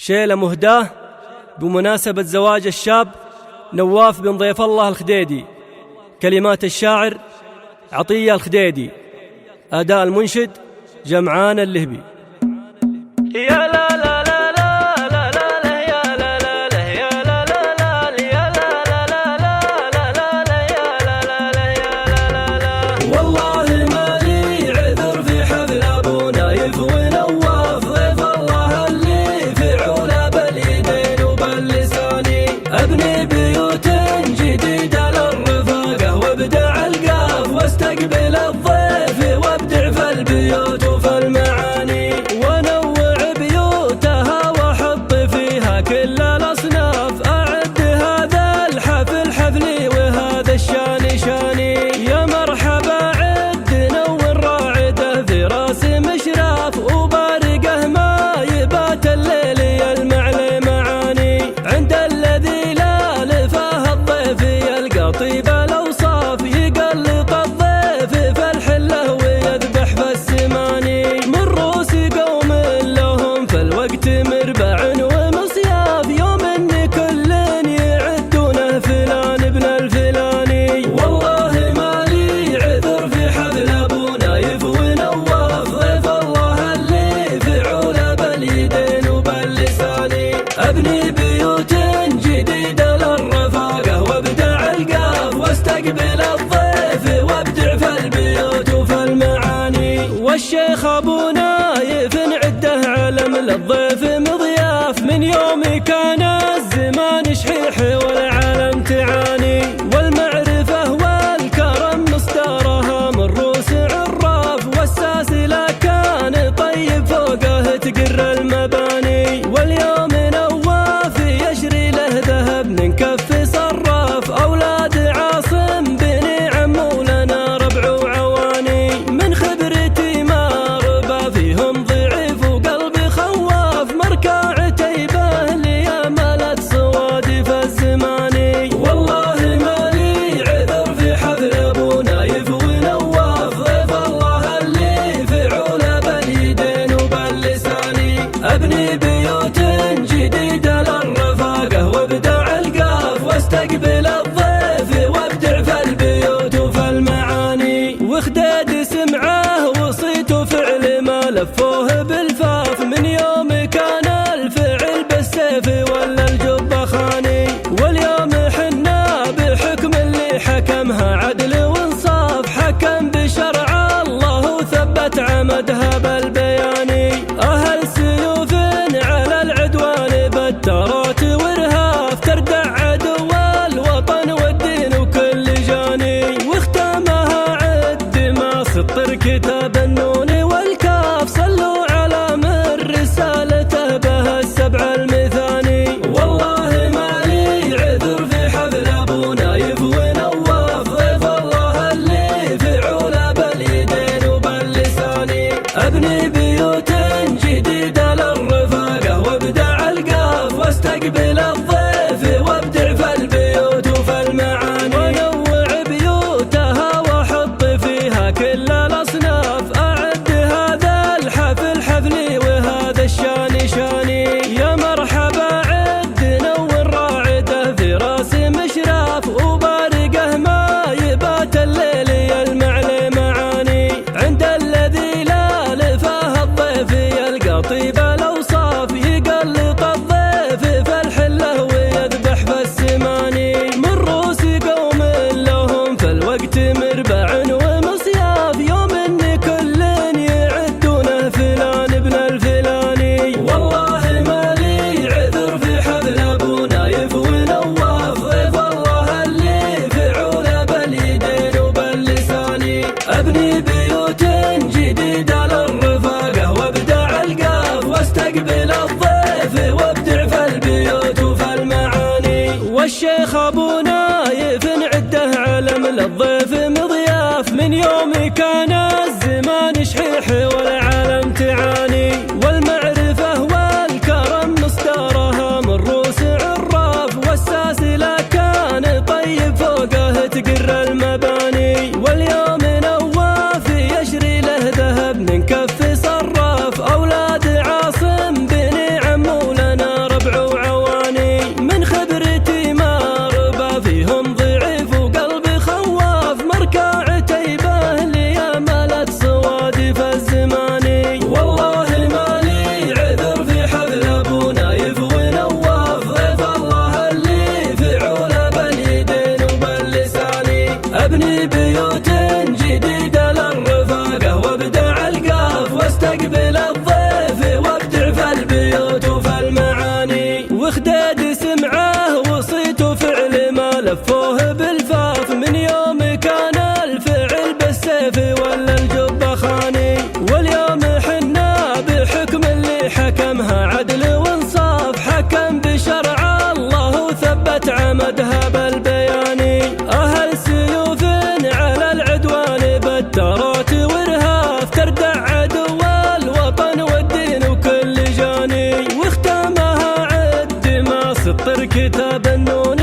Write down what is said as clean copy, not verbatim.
شيلة مهداة بمناسبة زواج الشاب نواف بن ضيف الله الخديدي. كلمات الشاعر عطية الخديدي. أداء المنشد جمعان اللهبي. يا لا لا لا لا لا لا يا لا لا لا يا لا لا لا يا لا لا لا لا لا لا يا لا لا لا يا لا لا لا. والله ما لي عذر في حفل أبو نايف ونواف ضيف الله اللي في علا باليدين وباللساني. أبني بيوت جديدة للرفاقة وابدع القاف واستقبل الضيف وابدع في البيوت وفي المعاني. كل الأصناف أعد هذا الحفل حفلي وهذا الشان شاني. يا مرحبا عد نور راعده في راس مشراف وبارقه ما يبات الليل يلمع لي معاني. عند الذي لا لفاه الضيف يلقى طيب الأوصاف يقلط الضيف في الحلة ويذبح في السماني. من روس قوم لهم في الوقت مربع أبني بيوت جديدة للرفاقة وابدع القاف واستقبل الضيف وابدع في البيوت وفي المعاني. والشيخ أبو نايف نعده علم للضيف مضياف. من يوم كان الزمان شحيح والعالم تعاني. والمعرفة والكرم مصدرها من روس عراف. والساسلة كان طيب فوقه تقر المباني. واليوم يشري له ذهب من كف صراف. أولاد عاصم بن عمو لنا ربع وعواني. من خبرتي ما ربى فيهم ضعيف وقلبي خواف. مركع تيبه ليام نطر كتاب النون